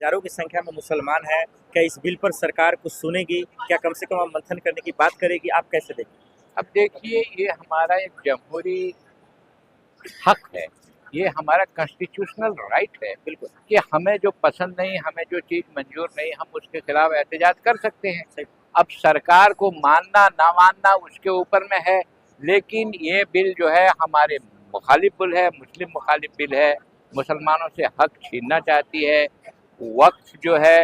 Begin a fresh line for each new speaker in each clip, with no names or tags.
हजारों की संख्या में मुसलमान हैं। क्या इस बिल पर सरकार कुछ सुनेगी? क्या कम से कम मंथन करने की बात करेगी? आप कैसे देखते हैं?
अब देखिए, ये हमारा एक जमहूरी हक है, ये हमारा कॉन्स्टिट्यूशनल राइट है
बिल्कुल
कि हमें जो पसंद नहीं, हमें जो चीज़ मंजूर नहीं, हम उसके खिलाफ एहतजाज कर सकते हैं।
सही।
अब सरकार को मानना ना मानना उसके ऊपर में है, लेकिन ये बिल जो है हमारे मुखालिफ बिल है, मुस्लिम मुखालिफ बिल है, मुसलमानों से हक छीनना चाहती है। वक्फ जो है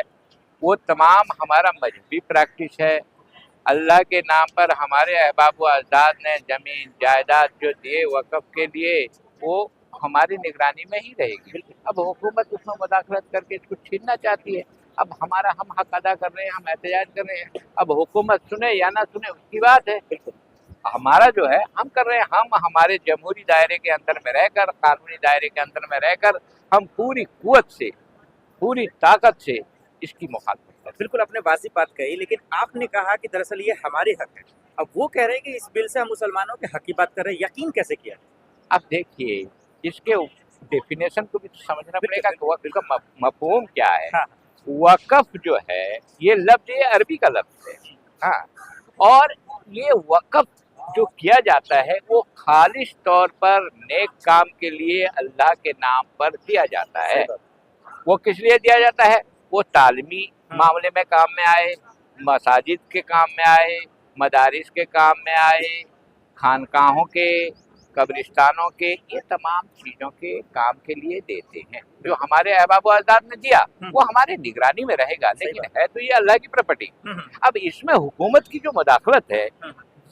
वो तमाम हमारा मजहबी प्रैक्टिस है। अल्लाह के नाम पर हमारे अहबाब व अजदाद ने ज़मीन जायदाद जो दिए वक़्फ़ के लिए, वो हमारी निगरानी में ही रहेगी। अब हुकूमत उसमें मुदाखलत करके इसको छीनना चाहती है। अब हमारा हम हक अदा कर रहे हैं, हम एहतजाज कर रहे हैं। अब हुकूमत सुने या ना सुने उसकी बात है। हमारा जो है हम कर रहे हैं, हम हमारे जमहूरी दायरे के अंदर में रहकर, कानूनी दायरे के अंदर में रहकर हम पूरी कुव्वत से, पूरी ताकत से इसकी मुखालफत करते हैं।
बिल्कुल आपने वाजिब बात कही, लेकिन आपने कहा कि दरअसल ये हमारे हक है। अब वो कह रहे हैं कि इस बिल से हम मुसलमानों के हक की बात कर रहे हैं, यकीन कैसे किया?
अब देखिए, इसके डेफिनेशन को भी तो समझना पड़ेगा कि वक़्फ़ का मफ़हूम क्या है।
हाँ।
वक़्फ़ जो है ये लफ्ज़, ये अरबी का लफ्ज़ है। हाँ, और ये वक़्फ़ जो किया जाता है वो खालिस तौर पर नेक काम के लिए अल्लाह के नाम पर दिया जाता है। वो किस लिए दिया जाता है? वो तालीमी मामले में काम में आए, मसाजिद के काम में आए, मदारिस के काम में आए, खानकाहों के, कब्रिस्तानों के, ये तमाम चीज़ों के काम के लिए देते हैं। जो हमारे अहबाब व अजदाद ने दिया वो हमारे निगरानी में रहेगा, लेकिन है तो ये अल्लाह की प्रॉपर्टी। अब इसमें हुकूमत की जो मुदाखलत है,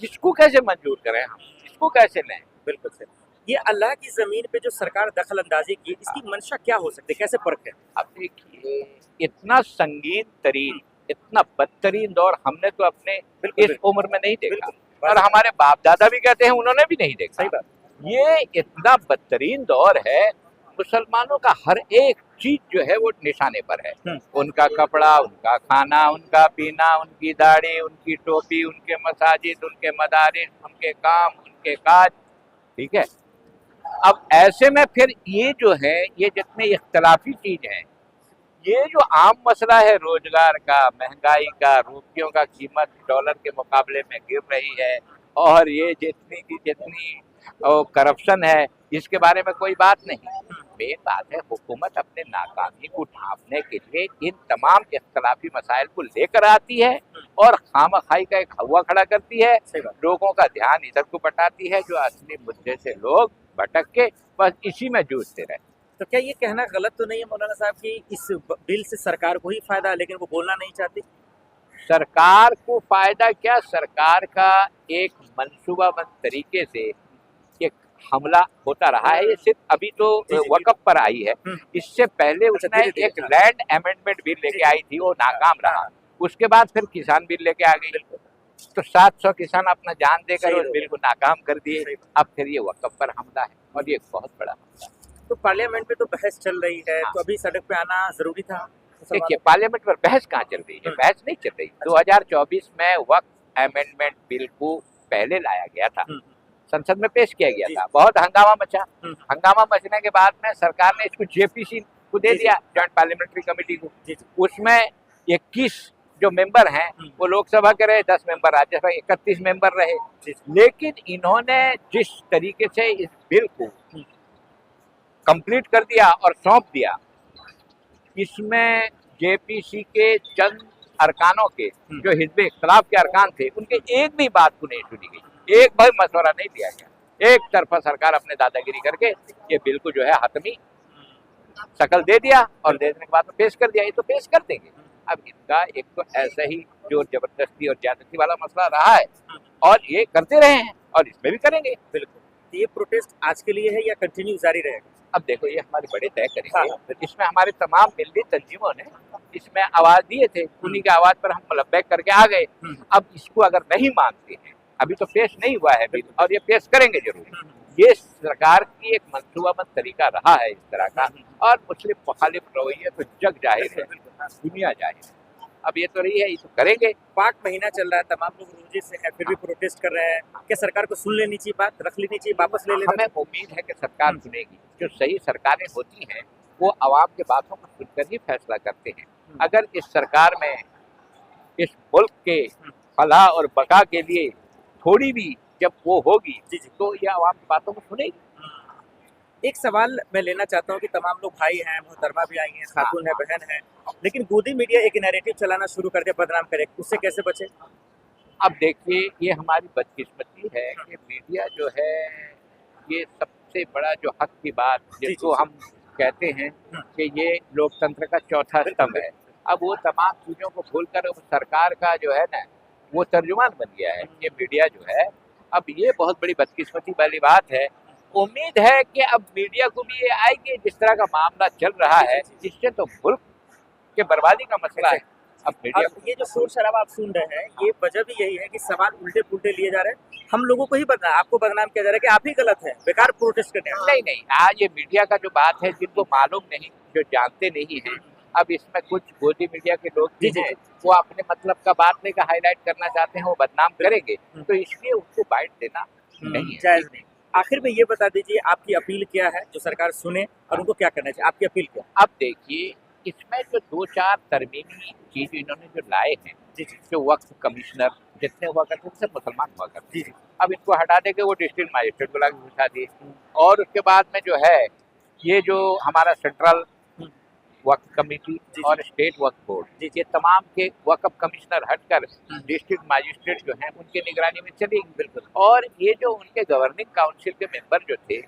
इसको कैसे मंजूर करें हम, इसको कैसे लें?
बिल्कुल सही। ये अल्लाह की ज़मीन पे जो सरकार दखल अंदाज़ी की, इसकी मंशा क्या हो सकती है? कैसे परखें?
अब देखिए, इतना संगीन तरीन, इतना बदतरीन दौर हमने तो अपने
बिल्कुल,
इस
बिल्कुल।
उम्र में नहीं देखा,
बिल्कुल,
और हमारे बाप दादा भी कहते हैं उन्होंने भी नहीं देखा।
सही बात।
ये इतना बदतरीन दौर है, मुसलमानों का हर एक चीज जो है वो निशाने पर है। उनका कपड़ा, उनका खाना, उनका पीना, उनकी दाढ़ी, उनकी टोपी, उनके मसाजिद, उनके मदारिस, उनके काम, उनके काज, ठीक है। अब ऐसे में फिर ये जो है, ये जितने इख्तलाफी चीज हैं, ये जो आम मसला है रोजगार का, महंगाई का, रुपयों का कीमत डॉलर के मुकाबले में गिर रही है, और ये जितनी की जितनी करप्शन है, इसके बारे में कोई बात नहीं। मेन बात है, हुकूमत अपने नाकामी को ढांपने के लिए इन तमाम इख्तलाफी मसाइल को लेकर आती है और खामखाई का एक हवा खड़ा करती है, लोगों का ध्यान इधर को बटाती है, जो असली मुद्दे से लोग भटक के बस इसी में जूझते रहे।
तो क्या ये कहना गलत तो नहीं है मौलाना साहब कि इस बिल से सरकार को ही फायदा है, लेकिन वो बोलना नहीं चाहती?
सरकार को फायदा क्या, सरकार का एक मंसूबाबंद तरीके से एक हमला होता रहा है। ये सिर्फ अभी तो वक़्फ़ पर आई है, इससे पहले उसने एक लैंड अमेंडमेंट बिल लेके आई थी, वो नाकाम रहा। उसके बाद फिर किसान बिल लेके आ गई, तो 700 किसान अपना जान देकर उस बिल को नाकाम कर दिए। अब फिर ये वक़्फ़ पर हमला है, और ये बहुत बड़ा हमला है।
तो पार्लियामेंट में तो बहस चल रही है, तो अभी सड़क पे आना जरूरी था?
देखिए, पार्लियामेंट पर बहस कहाँ चल रही है, बहस नहीं चल रही। 2024 में वक्फ अमेंडमेंट बिल को पहले लाया गया था, संसद में पेश किया गया था, बहुत हंगामा मचा। हंगामा मचने के बाद में सरकार ने इसको जेपीसी को दे दिया, जॉइंट पार्लियामेंट्री कमेटी को। उसमें 21 जो मेंबर हैं वो लोकसभा के रहे, 10 मेंबर राज्यसभा, 31 मेंबर रहे। लेकिन इन्होंने जिस तरीके से इस बिल को कंप्लीट कर दिया और सौंप दिया, इसमें जेपीसी के चंद अरकानों के, जो हिज़्ब इख्तिलाफ के अरकान थे, उनके एक भी बात को नहीं सुनी गई, एक भी मशवरा नहीं दिया गया। एक तरफा सरकार अपने दादागिरी करके ये बिल को जो है हतमी शक्ल दे दिया, और दे देने के बाद में पेश कर दिया। ये तो पेश कर देंगे। अब इनका एक तो ऐसा ही जो जबरदस्ती और ज्यादती वाला मसला रहा है, और ये करते रहे हैं, और इसमें भी करेंगे।
बिल्कुल। ये प्रोटेस्ट आज के लिए है या कंटिन्यू जारी रहेगा?
अब देखो, ये हमारे बड़े तय करेंगे। इसमें हमारे तमाम मिली तंजीमों ने इसमें आवाज दिए थे, उन्हीं की आवाज पर हम मुलब्बैक करके आ गए। अब इसको अगर नहीं मानते हैं, अभी तो पेश नहीं हुआ है बिल, और ये पेश करेंगे जरूर। ये सरकार की एक मंसूबाबंद तरीका रहा है इस तरह का, और मुस्लिम मुखालिफ रवैये तो जग जाहिर है, दुनिया जाहिर है। अब ये तो रही है, ये तो करेंगे।
पाक महीना चल रहा है, तमाम लोग रोजे से हैं, फिर भी प्रोटेस्ट कर रहे हैं। क्या सरकार को सुन लेनी चाहिए बात, रख लेनी चाहिए, वापस ले लेना?
हमें उम्मीद है कि सरकार सुनेगी। जो सही सरकारें होती हैं वो आवाम के बातों को सुनकर ही फैसला करते हैं। अगर इस सरकार में इस मुल्क के फलाह और बका के लिए थोड़ी भी जब वो होगी तो ये आवाम की बातों को सुनेगी।
एक सवाल मैं लेना चाहता हूँ कि तमाम लोग भाई हैं, मोहतरमा भी आई हैं, खातून है, बहन है, लेकिन गोदी मीडिया एक नैरेटिव चलाना शुरू कर दिया बदनाम करे, उससे कैसे बचे?
अब देखिए, ये हमारी बदकिस्मती है कि मीडिया जो है ये सबसे बड़ा जो हक की बात जिसको हम कहते हैं कि ये लोकतंत्र का चौथा स्तंभ है, अब वो तमाम चीज़ों को भूलकर सरकार का जो है ना वो तर्जुमान बन गया है ये मीडिया जो है। अब ये बहुत बड़ी बदकिस्मती वाली बात है। उम्मीद है कि अब मीडिया को भी ये आएगी, जिस तरह का मामला चल रहा है जिससे तो मुल्क के बर्बादी का मसला है। अब मीडिया
ये जो शोर शराबा आप सुन रहे हैं, ये वजह भी यही है कि सवाल उल्टे पुल्टे लिए जा रहे हैं, हम लोगों को ही बदनाम, आपको बदनाम किया जा रहा है कि आप ही गलत है, बेकार प्रोटेस्ट करते हैं।
नहीं नहीं, आज ये मीडिया का जो बात है, जिनको मालूम नहीं, जो जानते नहीं है, अब इसमें कुछ गोदी मीडिया के लोग भी हैं, वो अपने मतलब का बात लेकर हाईलाइट करना चाहते हैं, वो बदनाम करेंगे, तो इसलिए उनको बाइट देना नहीं
जायज नहीं। आखिर में ये बता दीजिए, आपकी अपील क्या है जो सरकार सुने और उनको क्या करना चाहिए, आपकी अपील क्या?
अब देखिए, इसमें जो 2-4 तरमीमी चीज इन्होंने जो लाए हैं, जो वक्फ कमिश्नर जितने हुआ करते थे सब मुसलमान हुआ करते थे, अब इनको हटा देके वो डिस्ट्रिक्ट मजिस्ट्रेट बुला के घुसा दिए। और उसके बाद में जो है ये जो हमारा सेंट्रल वक्फ कमेटी और स्टेट वक्फ बोर्ड, ये तमाम के वक्फ कमिश्नर हटकर डिस्ट्रिक्ट मजिस्ट्रेट जो हैं उनके निगरानी में चलेगी। बिल्कुल। और ये जो उनके गवर्निंग काउंसिल के मेंबर जो थे,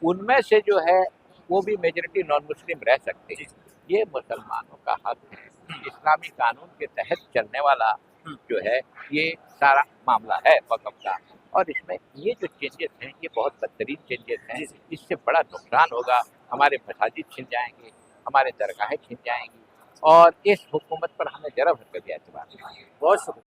उनमें से जो है वो भी मेजॉरिटी नॉन मुस्लिम रह सकते हैं। ये मुसलमानों का हक है, इस्लामी कानून के तहत चलने वाला जो है ये सारा मामला है वक्फ का। और इसमें ये जो चेंजेस हैं ये बहुत बदतरीन चेंजेस हैं, इससे बड़ा नुकसान होगा। हमारे मसाजिद छिन जाएंगे, हमारे दरगाहें छिन जाएंगी, और इस हुकूमत पर हमें जरा भर कर दिया। बहुत शुक्रिया।